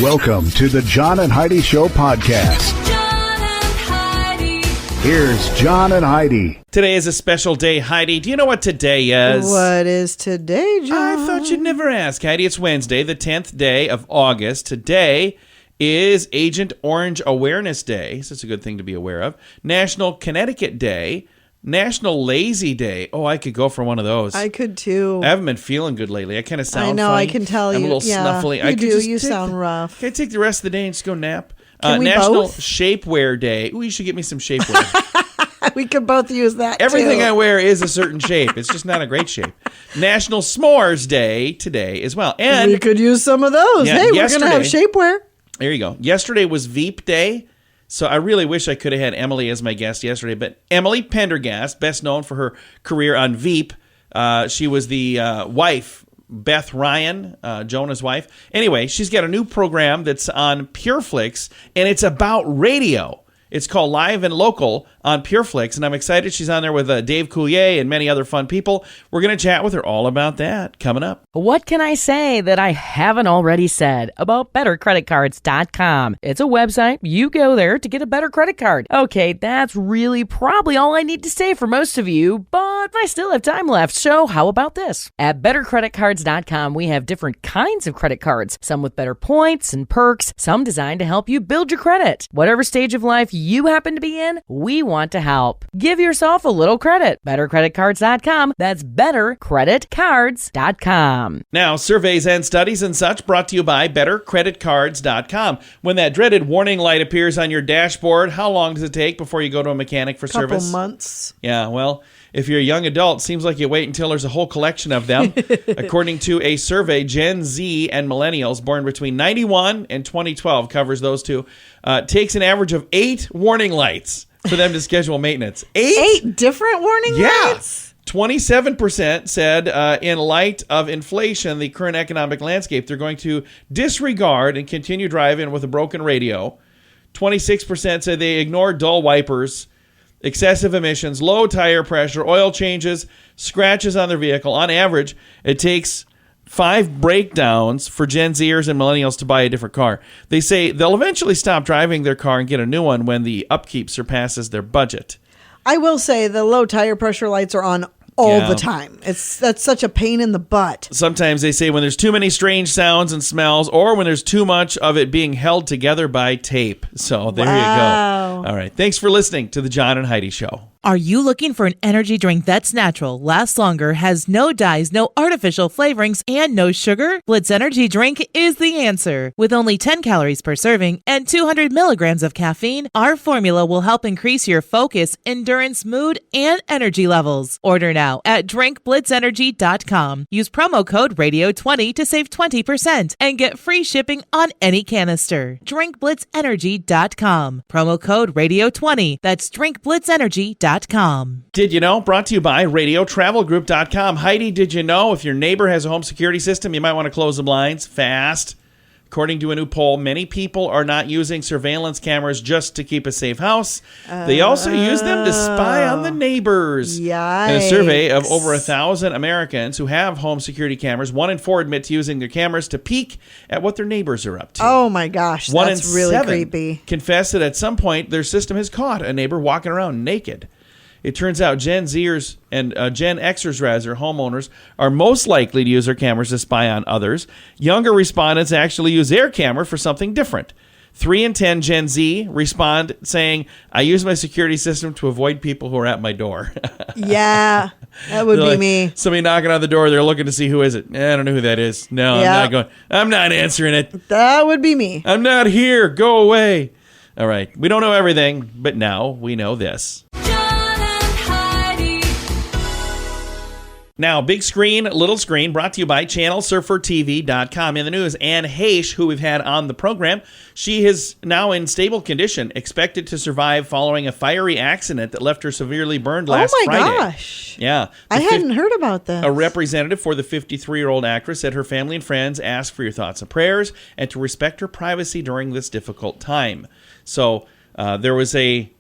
Welcome to the John and Heidi Show podcast. John and Heidi. Here's John and Heidi. Today is a special day, Heidi. Do you know what today is? What is today, John? I thought you'd never ask, Heidi. It's Wednesday, the 10th day of August. Today is Agent Orange Awareness Day, so it's a good thing to be aware of. National Connecticut Day. National Lazy Day. Oh, I could go for one of those. I could too. I haven't been feeling good lately. I kind of sound I know, funny. I can tell I'm you. a little snuffly. You sound rough. Can I take the rest of the day and just go nap? Can we National both? Shapewear Day. Ooh, you should get me some shapewear. We could both use that, Everything too. I wear is a certain shape. It's just not a great shape. National S'mores Day today as well. And we could use some of those. Yeah, Hey, we're going to have shapewear. there you go. Yesterday was Veep Day. So I really wish I could have had Emily as my guest yesterday. But Emily Pendergast, best known for her career on Veep. She was the wife, Beth Ryan, Jonah's wife. Anyway, she's got a new program that's on PureFlix, and it's about radio. It's called Live and Local on PureFlix, and I'm excited she's on there with Dave Coulier and many other fun people. We're going to chat with her all about that coming up. What can I say that I haven't already said about bettercreditcards.com? It's a website. You go there to get a better credit card. Okay, that's really probably all I need to say for most of you, but I still have time left, so how about this? At bettercreditcards.com, we have different kinds of credit cards, some with better points and perks, some designed to help you build your credit. Whatever stage of life you happen to be in, we want to help. Give yourself a little credit. Bettercreditcards.com. That's bettercreditcards.com. Now, surveys and studies and such brought to you by bettercreditcards.com. When that dreaded warning light appears on your dashboard, how long does it take before you go to a mechanic for service? Couple months. Yeah, well, if you're a young adult, seems like you wait until there's a whole collection of them. According to a survey, Gen Z and millennials born between 91 and 2012 covers those two, takes an average of 8 warning lights for them to schedule maintenance. 8 different warning lights? 27% said in light of inflation, the current economic landscape, they're going to disregard and continue driving with a broken radio. 26% said they ignore dull wipers, excessive emissions, low tire pressure, oil changes, scratches on their vehicle. On average, it takes 5 breakdowns for Gen Zers and millennials to buy a different car. They say they'll eventually stop driving their car and get a new one when the upkeep surpasses their budget. I will say the low tire pressure lights are on all the time. That's such a pain in the butt. Sometimes they say when there's too many strange sounds and smells, or when there's too much of it being held together by tape. So there you go. All right. Thanks for listening to the John and Heidi Show. Are you looking for an energy drink that's natural, lasts longer, has no dyes, no artificial flavorings, and no sugar? Blitz Energy Drink is the answer. With only 10 calories per serving and 200 milligrams of caffeine, our formula will help increase your focus, endurance, mood, and energy levels. Order now at drinkblitzenergy.com. Use promo code RADIO20 to save 20% and get free shipping on any canister. drinkblitzenergy.com. Promo code RADIO20. That's drinkblitzenergy.com. Did you know? Brought to you by RadioTravelGroup.com. Heidi, did you know if your neighbor has a home security system, you might want to close the blinds fast? According to a new poll, many people are not using surveillance cameras just to keep a safe house. They also use them to spy on the neighbors. Yikes. In a survey of over 1,000 Americans who have home security cameras, 1 in 4 admit to using their cameras to peek at what their neighbors are up to. Oh my gosh, that's really 1 in 7 creepy. confess that at some point their system has caught a neighbor walking around naked. It turns out Gen Zers and Gen Xers, rather, homeowners, are most likely to use their cameras to spy on others. Younger respondents actually use their camera for something different. 3 in 10 Gen Z respond saying, I use my security system to avoid people who are at my door. Yeah, that would be me. Somebody knocking on the door, they're looking to see who is it. I don't know who that is. No, Yeah. I'm not going. I'm not answering it. That would be me. I'm not here. Go away. All right. We don't know everything, but now we know this. Now, big screen, little screen, brought to you by ChannelSurferTV.com. In the news, Anne Heche, who we've had on the program, she is now in stable condition, expected to survive following a fiery accident that left her severely burned last Friday. Oh, my gosh. Yeah. I hadn't heard about this. A representative for the 53-year-old actress said her family and friends ask for your thoughts and prayers and to respect her privacy during this difficult time. So there was an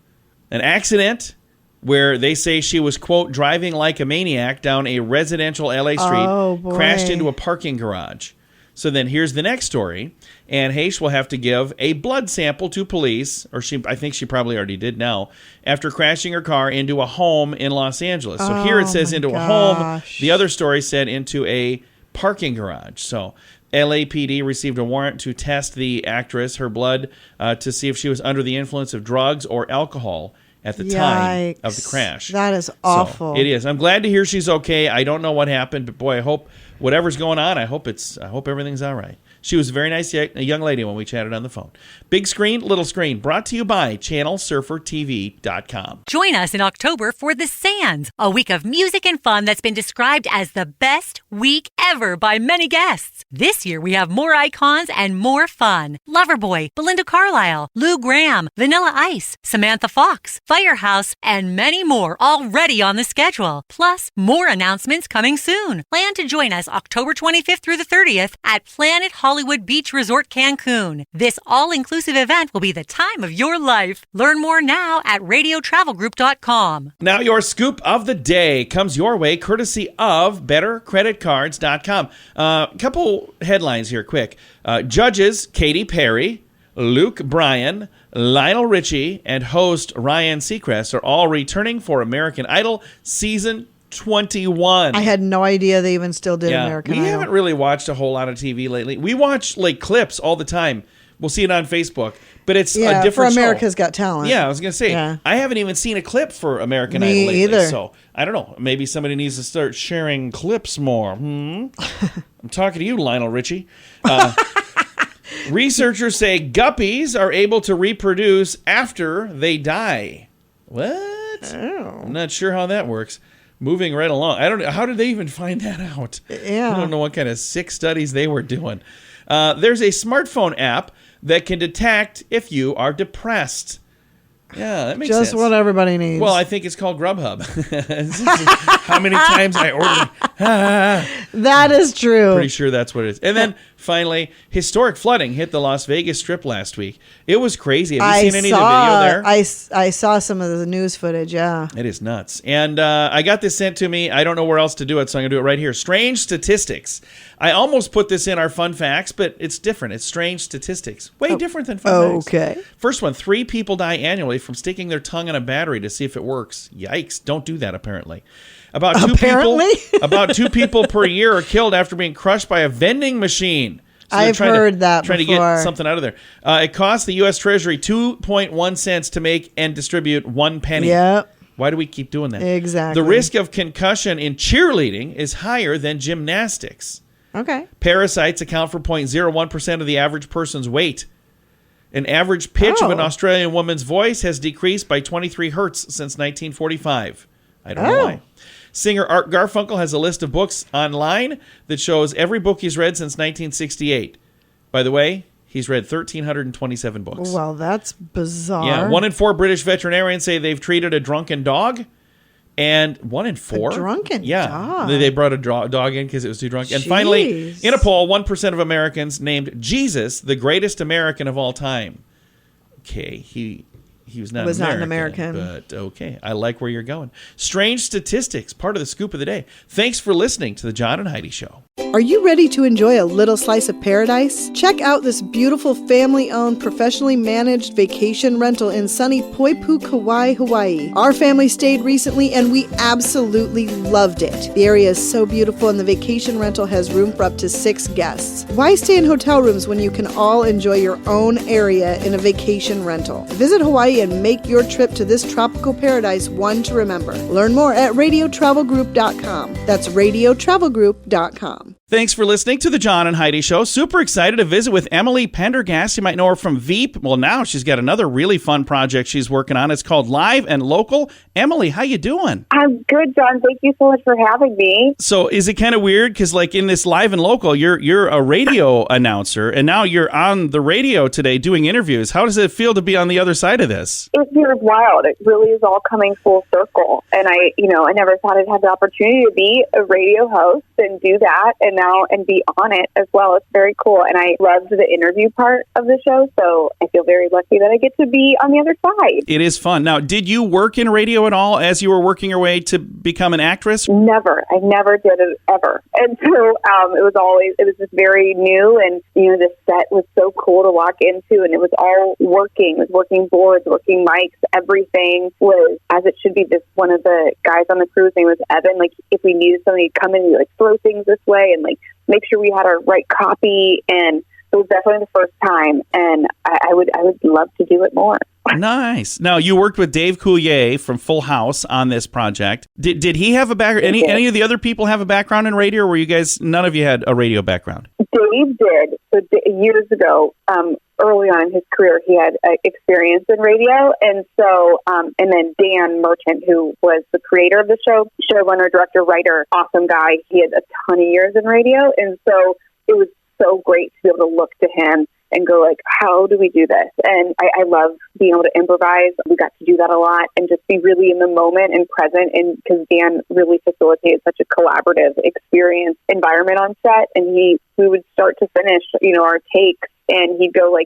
accident where they say she was, quote, driving like a maniac down a residential LA street, crashed into a parking garage. So then here's the next story. Anne Heche will have to give a blood sample to police, or I think she probably already did now, after crashing her car into a home in Los Angeles. So here it says into a home. The other story said into a parking garage. So LAPD received a warrant to test the actress, her blood, to see if she was under the influence of drugs or alcohol at the time of the crash. That is awful. So it is. I'm glad to hear she's okay. I don't know what happened, but boy, I hope whatever's going on, I hope everything's all right. She was a very nice young lady when we chatted on the phone. Big screen, little screen, brought to you by ChannelSurferTV.com. Join us in October for The Sands, a week of music and fun that's been described as the best week ever by many guests. This year we have more icons and more fun. Loverboy, Belinda Carlisle, Lou Gramm, Vanilla Ice, Samantha Fox, Firehouse, and many more already on the schedule. Plus, more announcements coming soon. Plan to join us October 25th through the 30th at Planet Hollywood Beach Resort Cancun. This all-inclusive event will be the time of your life. Learn more now at radiotravelgroup.com. Now your scoop of the day comes your way courtesy of BetterCreditCards.com. Couple headlines here, quick. Judges Katy Perry, Luke Bryan, Lionel Richie, and host Ryan Seacrest are all returning for American Idol Season 21. I had no idea they even still did American Idol. We haven't really watched a whole lot of TV lately. We watch like clips all the time. We'll see it on Facebook, but it's a different for America's show. Got Talent. Yeah, I was going to say, I haven't even seen a clip for American Idol lately. Either. So I don't know. Maybe somebody needs to start sharing clips more. I'm talking to you, Lionel Richie. Researchers say guppies are able to reproduce after they die. What? Oh. I'm not sure how that works. Moving right along. I don't know. How did they even find that out? Yeah. I don't know what kind of sick studies they were doing. There's a smartphone app that can detect if you are depressed. Yeah, that makes sense. Just what everybody needs. Well, I think it's called Grubhub. How many times I ordered. That is true. Pretty sure that's what it is. And then finally, historic flooding hit the Las Vegas Strip last week. It was crazy. Have you seen any of the video there? I saw some of the news footage, yeah. It is nuts. And I got this sent to me. I don't know where else to do it, so I'm going to do it right here. Strange statistics. I almost put this in our fun facts, but it's different. It's strange statistics. Way different than fun facts. Okay. First one, 3 people die annually from sticking their tongue in a battery to see if it works. Yikes. Don't do that, apparently. About two people per year are killed after being crushed by a vending machine. So I've heard that trying before. to get something out of there. It costs the U.S. Treasury 2.1 cents to make and distribute 1 penny. Yep. Why do we keep doing that? Exactly. The risk of concussion in cheerleading is higher than gymnastics. Okay. Parasites account for 0.01% of the average person's weight. An average pitch of an Australian woman's voice has decreased by 23 hertz since 1945. I don't know why. Singer Art Garfunkel has a list of books online that shows every book he's read since 1968. By the way, he's read 1,327 books. Well, that's bizarre. Yeah, 1 in 4 British veterinarians say they've treated a drunken dog. And 1 in 4? A drunken dog? They brought a dog in because it was too drunk. And finally, in a poll, 1% of Americans named Jesus the greatest American of all time. Okay, he was not an American. But okay, I like where you're going. Strange statistics, part of the scoop of the day. Thanks for listening to the John and Heidi Show. Are you ready to enjoy a little slice of paradise? Check out this beautiful family-owned, professionally managed vacation rental in sunny Poipu, Kauai, Hawaii. Our family stayed recently and we absolutely loved it. The area is so beautiful and the vacation rental has room for up to 6 guests. Why stay in hotel rooms when you can all enjoy your own area in a vacation rental? Visit Hawaii and make your trip to this tropical paradise one to remember. Learn more at radiotravelgroup.com. That's radiotravelgroup.com. Thanks for listening to the John and Heidi Show. Super excited to visit with Emily Pendergast. You might know her from Veep. Well, now she's got another really fun project she's working on. It's called Live and Local. Emily, how you doing? I'm good, John. Thank you so much for having me. So is it kind of weird? Because like in this Live and Local, you're a radio announcer, and now you're on the radio today doing interviews. How does it feel to be on the other side of this? It feels wild. It really is all coming full circle. And I never thought I'd have the opportunity to be a radio host and do that. And now and be on it as well. It's very cool. And I loved the interview part of the show, so I feel very lucky that I get to be on the other side. It is fun. Now, did you work in radio at all as you were working your way to become an actress? Never. I never did it ever. And so it was just very new, and, the set was so cool to walk into, and it was all working. It was working boards, working mics, everything was as it should be. This one of the guys on the cruise name was Evan. Like, if we needed somebody to come in, we throw things this way and make sure we had our right copy. And it was definitely the first time, and I would love to do it more. Nice. Now, you worked with Dave Coulier from Full House on this project. Did he have a background? Any of the other people have a background in radio, or were you guys, none of you had a radio background? Dave did. So years ago, early on in his career, he had experience in radio. And so, and then Dan Merchant, who was the creator of the show, showrunner, director, writer, awesome guy. He had a ton of years in radio. And so it was so great to be able to look to him and go how do we do this? And I love being able to improvise. We got to do that a lot and just be really in the moment and present. And because Dan really facilitated such a collaborative experience environment on set, and we would start to finish, our takes, and he'd go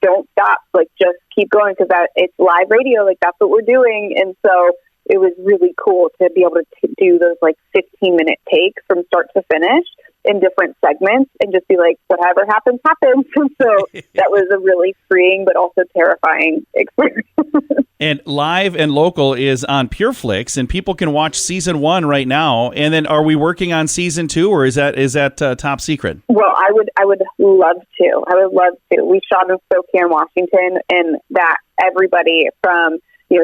don't stop, just keep going, because it's live radio, that's what we're doing. And so it was really cool to be able to do those 15-minute takes from start to finish in different segments and just be whatever happens, happens. And so that was a really freeing but also terrifying experience. And Live and Local is on PureFlix, and people can watch season 1 right now. And then are we working on season 2, or is that top secret? Well, I would love to. I would love to. We shot in Spokane, Washington, and that everybody from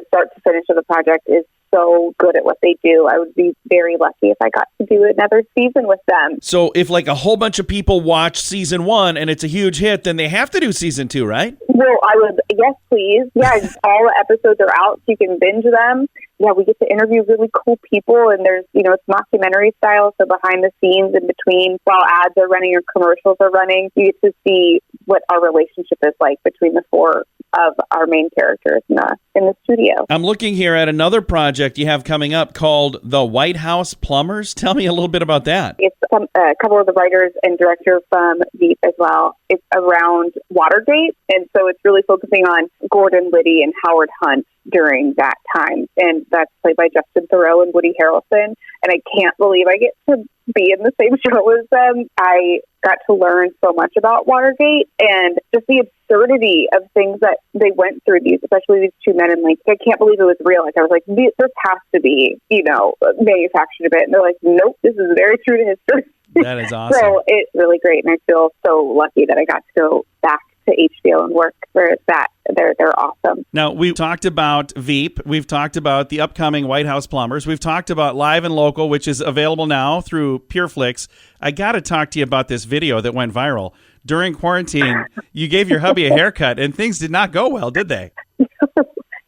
start to finish of the project is so good at what they do. I would be very lucky if I got to do another season with them. So if a whole bunch of people watch season 1 and it's a huge hit, then they have to do season 2, right? Well, I would, yes, please. Yeah, all the episodes are out, so you can binge them. Yeah, we get to interview really cool people, and there's, it's mockumentary style, so behind the scenes in between, while ads are running or commercials are running, you get to see what our relationship is like between the four of our main characters in the studio. I'm looking here at another project you have coming up called The White House Plumbers. Tell me a little bit about that. It's a couple of the writers and director from Veep as well. It's around Watergate, and so it's really focusing on Gordon Liddy and Howard Hunt during that time, and that's played by Justin Theroux and Woody Harrelson. And I can't believe I get to be in the same show as them. I got to learn so much about Watergate and just the absurdity of things that they went through, especially these two men. And I can't believe it was real. I was this has to be, manufactured a bit. And they're nope, this is very true to history. That is awesome. So it's really great, and I feel so lucky that I got to go back to HBO and work for that. They're awesome. Now, we've talked about Veep. We've talked about the upcoming White House Plumbers. We've talked about Live and Local, which is available now through PureFlix. I got to talk to you about this video that went viral. During quarantine, you gave your hubby a haircut, and things did not go well, did they?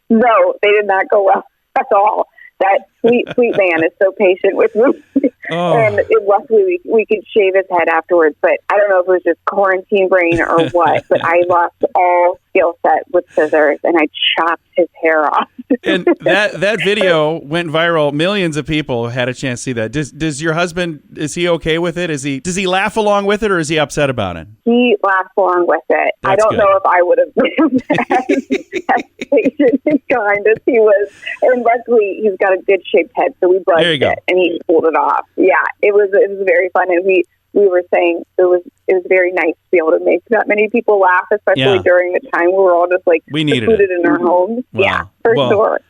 No, they did not go well at all. That sweet man is so patient with me. Oh. And luckily we could shave his head afterwards. But I don't know if it was just quarantine brain or what, but I lost all skill set with scissors, and I chopped his hair off. And that video went viral. Millions of people had a chance to see that. Does your husband, is he okay with it? Does he laugh along with it, or is he upset about it? He laughs along with it. That's I don't good. know if I would have been as patient and kind as he was. And luckily, he's got a good shaped head, so we brushed it, and he pulled it off. Yeah, it was very fun, and we were saying it was very nice to be able to make that many people laugh, especially during the time we were all just we needed secluded in our homes. Wow. Yeah, for sure.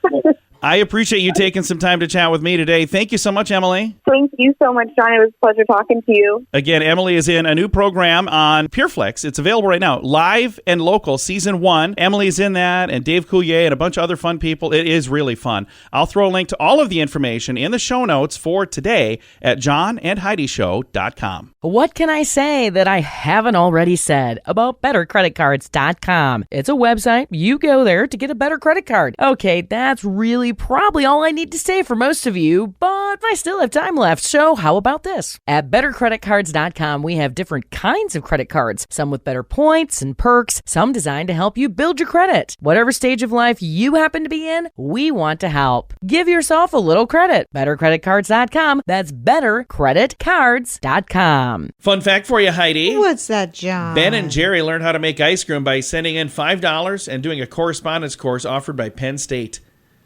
I appreciate you taking some time to chat with me today. Thank you so much, Emily. Thank you so much, John. It was a pleasure talking to you. Again, Emily is in a new program on PureFlix. It's available right now. Live and Local, Season 1. Emily's in that, and Dave Coulier and a bunch of other fun people. It is really fun. I'll throw a link to all of the information in the show notes for today at johnandheidishow.com. What can I say that I haven't already said about bettercreditcards.com? It's a website. You go there to get a better credit card. Okay, that's really probably all I need to say for most of you, but I still have time left, so how about this? At bettercreditcards.com, we have different kinds of credit cards, some with better points and perks, some designed to help you build your credit. Whatever stage of life you happen to be in, we want to help. Give yourself a little credit. Bettercreditcards.com. That's bettercreditcards.com. Fun fact for you, Heidi. What's that, John? Ben and Jerry learned how to make ice cream by sending in $5 and doing a correspondence course offered by Penn State.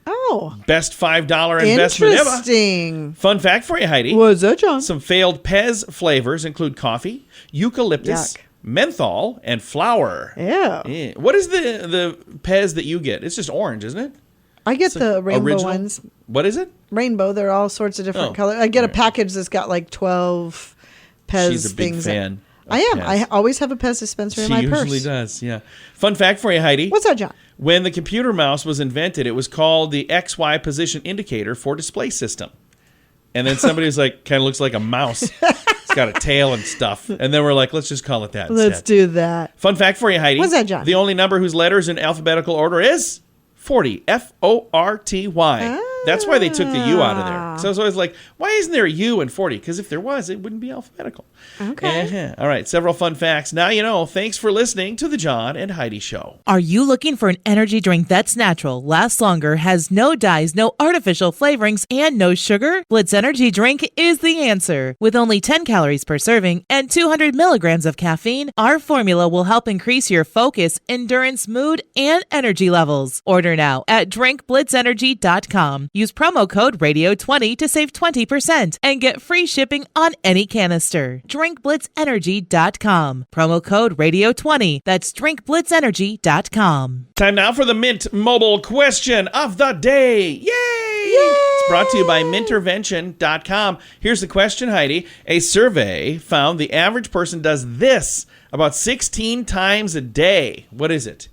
Oh. Best $5 investment ever. Interesting. Fun fact for you, Heidi. What's that, John? Some failed Pez flavors include coffee, eucalyptus, Yuck. menthol, and flour. Yeah. Eh. What is the Pez that you get? It's just orange, isn't it? I get the rainbow original? ones. What is it? Rainbow. They're all sorts of different Oh, colors. I get a alright. package that's got like 12 Pez She's a big things. fan. I am. Pez. I always have a Pez dispenser in She my usually purse. does, yeah. Fun fact for you, Heidi. What's that, John? When the computer mouse was invented, it was called the XY position indicator for display system. And then somebody was like, kind of looks like a mouse. It's got a tail and stuff. And then we're like, let's just call it that Let's instead. do that. Fun fact for you, Heidi. What's that, John? The only number whose letters in alphabetical order is 40. F-O-R-T-Y. That's why they took the U out of there. So I was always like, why isn't there a U in 40? Because if there was, it wouldn't be alphabetical. Okay. Uh-huh. All right, several fun facts. Now you know. Thanks for listening to The John and Heidi Show. Are you looking for an energy drink that's natural, lasts longer, has no dyes, no artificial flavorings, and no sugar? Blitz Energy Drink is the answer. With only 10 calories per serving and 200 milligrams of caffeine, our formula will help increase your focus, endurance, mood, and energy levels. Order now at drinkblitzenergy.com. Use promo code RADIO20 to save 20% and get free shipping on any canister. drinkblitzenergy.com. Promo code RADIO20. That's drinkblitzenergy.com. Time now for the Mint Mobile question of the day. Yay! It's brought to you by mintervention.com. Here's the question, Heidi. A survey found the average person does this about 16 times a day. What is it?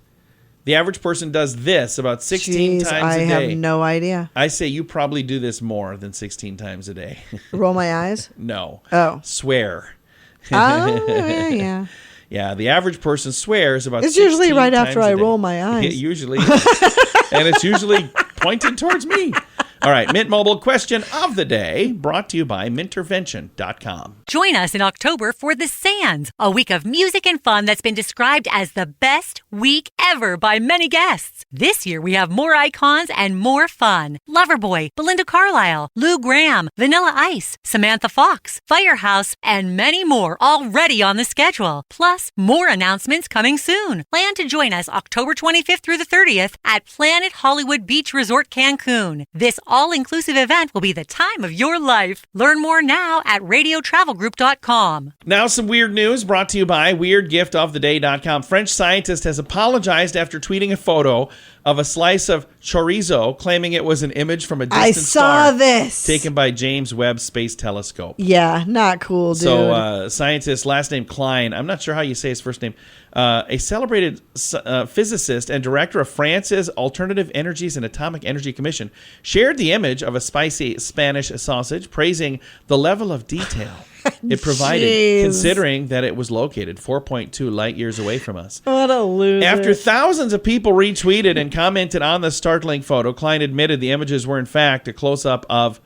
The average person does this about 16 Jeez, times a day. I have no idea. I say you probably do this more than 16 times a day. Roll my eyes. No. Oh. Swear. Oh, yeah. Yeah, the average person swears about It's 16 usually right times after a I day. roll my eyes. It usually is. And it's usually pointed towards me. All right, Mint Mobile question of the day, brought to you by mintervention.com. Join us in October for The Sands, a week of music and fun that's been described as the best week ever by many guests. This year we have more icons and more fun. Loverboy, Belinda Carlisle, Lou Gramm, Vanilla Ice, Samantha Fox, Firehouse, and many more already on the schedule. Plus, more announcements coming soon. Plan to join us October 25th through the 30th at Planet Hollywood Beach Resort Cancun. This all-inclusive event will be the time of your life. Learn more now at radiotravelgroup.com. Now some weird news brought to you by weirdgiftoftheday.com. French scientist has apologized after tweeting a photo of a slice of chorizo, claiming it was an image from a distant I saw star this. taken by James Webb Space Telescope. Yeah, not cool, dude. So, scientist, last name Klein, I'm not sure how you say his first name, a celebrated physicist and director of France's Alternative Energies and Atomic Energy Commission, shared the image of a spicy Spanish sausage, praising the level of detail it provided, Jeez. considering that it was located 4.2 light years away from us. What a loser. After thousands of people retweeted and commented on the startling photo, Klein admitted the images were in fact a close-up of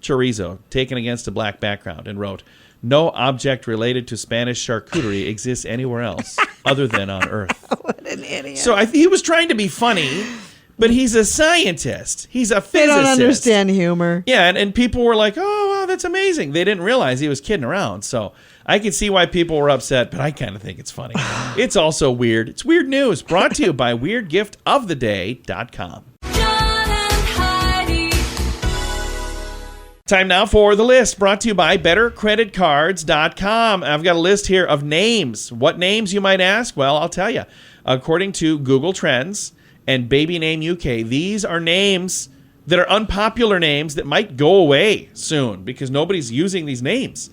chorizo taken against a black background and wrote, "No object related to Spanish charcuterie exists anywhere else other than on Earth." What an idiot. So he was trying to be funny, but he's a scientist. He's a They physicist. don't understand humor. Yeah, and people were like, "Oh, wow, that's amazing." They didn't realize he was kidding around. So I can see why people were upset, but I kind of think it's funny. It's also weird. It's weird news brought to you by weirdgiftoftheday.com. John and Heidi. Time now for the list brought to you by bettercreditcards.com. I've got a list here of names. What names, you might ask? Well, I'll tell you. According to Google Trends and Baby Name UK, these are names that are unpopular names that might go away soon because nobody's using these names,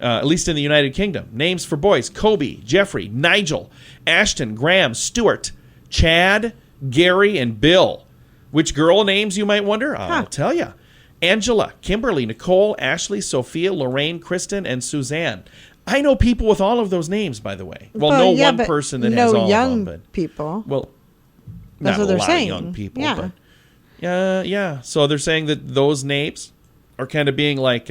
at least in the United Kingdom. Names for boys: Kobe, Jeffrey, Nigel, Ashton, Graham, Stuart, Chad, Gary, and Bill. Which girl names, you might wonder? I'll tell you. Angela, Kimberly, Nicole, Ashley, Sophia, Lorraine, Kristen, and Suzanne. I know people with all of those names, by the way. Well, no yeah, one but person that no has all young of them. But, people. well, That's not what a they're lot saying. of young people. Yeah. But Yeah. So they're saying that those names are kind of being like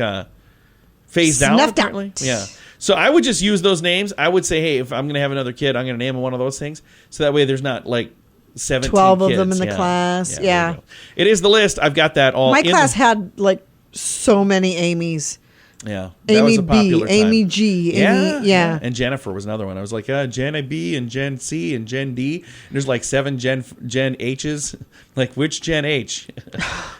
phased out. Snuffed apparently. out. Yeah. So I would just use those names. I would say, hey, if I'm going to have another kid, I'm going to name him one of those things. So that way there's not like 17 12 of kids. them in the class. there Yeah. you go. It is the list. I've got that all My in class the- had like so many Amy's. Yeah. That was Amy a B, popular time. Amy G, Amy, yeah. And Jennifer was another one. I was like, Jen B and Jen C and Jen D. And there's like 7 Jen H's. Like, which Jen H?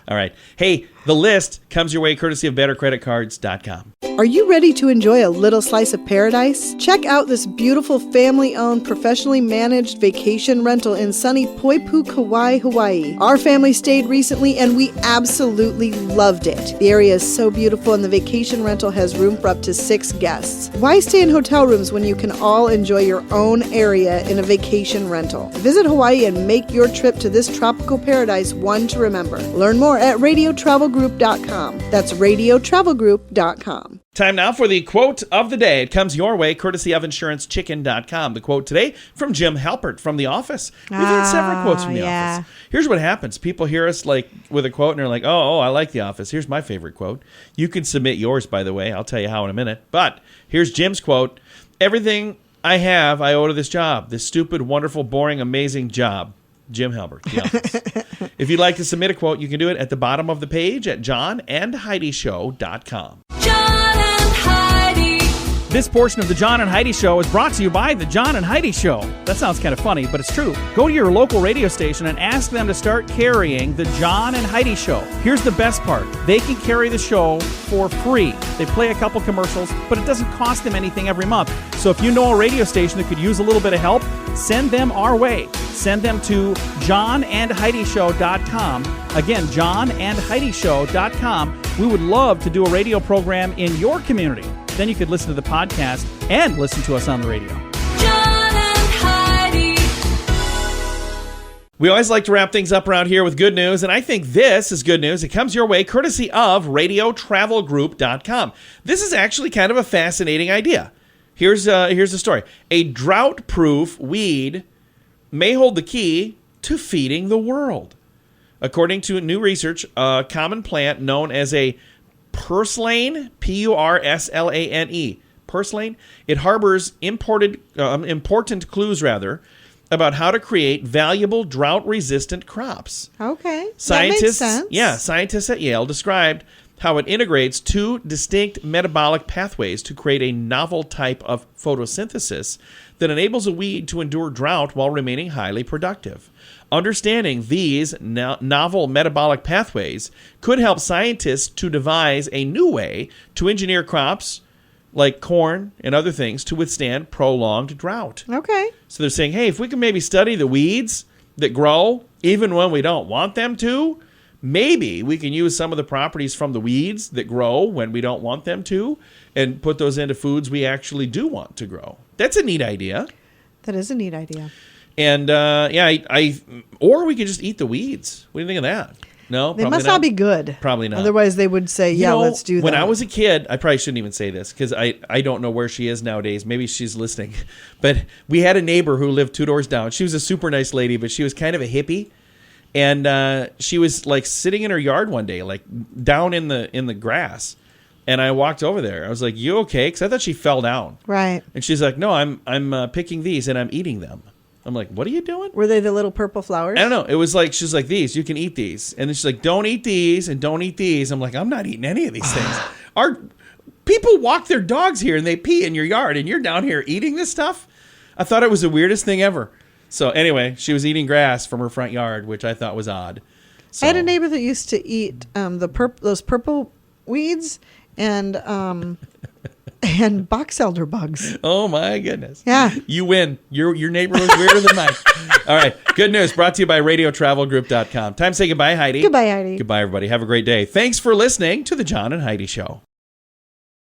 All right. Hey, the list comes your way courtesy of bettercreditcards.com. Are you ready to enjoy a little slice of paradise? Check out this beautiful family-owned, professionally managed vacation rental in sunny Poipu, Kauai, Hawaii. Our family stayed recently and we absolutely loved it. The area is so beautiful and the vacation rental has room for up to 6 guests. Why stay in hotel rooms when you can all enjoy your own area in a vacation rental? Visit Hawaii and make your trip to this tropical paradise one to remember. Learn more at radiotravelgroup.com. That's radiotravelgroup.com. Time now for the quote of the day. It comes your way courtesy of insurancechicken.com. The quote today from Jim Halpert from The Office. We've had several quotes from The Office. Here's what happens. People hear us like with a quote and they're like, oh, I like The Office. Here's my favorite quote. You can submit yours, by the way. I'll tell you how in a minute. But here's Jim's quote. Everything I have, I owe to this job. This stupid, wonderful, boring, amazing job. Jim Halpert, The Office. If you'd like to submit a quote, you can do it at the bottom of the page at johnandheidishow.com. John and Heidi. This portion of the John and Heidi Show is brought to you by the John and Heidi Show. That sounds kind of funny, but it's true. Go to your local radio station and ask them to start carrying the John and Heidi Show. Here's the best part. They can carry the show for free. They play a couple commercials, but it doesn't cost them anything every month. So if you know a radio station that could use a little bit of help, send them our way. Send them to johnandheidishow.com. Again, johnandheidishow.com. We would love to do a radio program in your community. Then you could listen to the podcast and listen to us on the radio. John and Heidi. We always like to wrap things up around here with good news, and I think this is good news. It comes your way courtesy of radiotravelgroup.com. This is actually kind of a fascinating idea. Here's the story. A drought-proof weed may hold the key to feeding the world. According to new research, a common plant known as a purslane, P-U-R-S-L-A-N-E, purslane, it harbors important clues, about how to create valuable drought-resistant crops. Okay, Scientists, that makes sense. Yeah, scientists at Yale described how it integrates 2 distinct metabolic pathways to create a novel type of photosynthesis that enables a weed to endure drought while remaining highly productive. Understanding these novel metabolic pathways could help scientists to devise a new way to engineer crops like corn and other things to withstand prolonged drought. Okay. So they're saying, hey, if we can maybe study the weeds that grow even when we don't want them to, maybe we can use some of the properties from the weeds that grow when we don't want them to and put those into foods we actually do want to grow. That's a neat idea. That is a neat idea. And or we could just eat the weeds. What do you think of that? No, They probably must not be good. Probably not. Otherwise, they would say, You know, let's do that. When I was a kid, I probably shouldn't even say this because I don't know where she is nowadays. Maybe she's listening. But we had a neighbor who lived 2 doors down. She was a super nice lady, but she was kind of a hippie. And she was like sitting in her yard one day, like down in the grass. And I walked over there. I was like, "You okay?" Because I thought she fell down. Right. And she's like, "No, I'm picking these and I'm eating them." I'm like, "What are you doing?" Were they the little purple flowers? I don't know. It was like, she's like, "These, you can eat these." And then she's like, "Don't eat these and don't eat these." I'm like, "I'm not eating any of these things." Our people walk their dogs here and they pee in your yard and you're down here eating this stuff? I thought it was the weirdest thing ever. So anyway, she was eating grass from her front yard, which I thought was odd. So, I had a neighbor that used to eat those purple weeds and box elder bugs. oh my goodness. Yeah. You win. Your neighbor was weirder than mine. All right. Good news brought to you by radiotravelgroup.com. Time to say goodbye, Heidi. Goodbye, Heidi. Goodbye, everybody. Have a great day. Thanks for listening to The John and Heidi Show.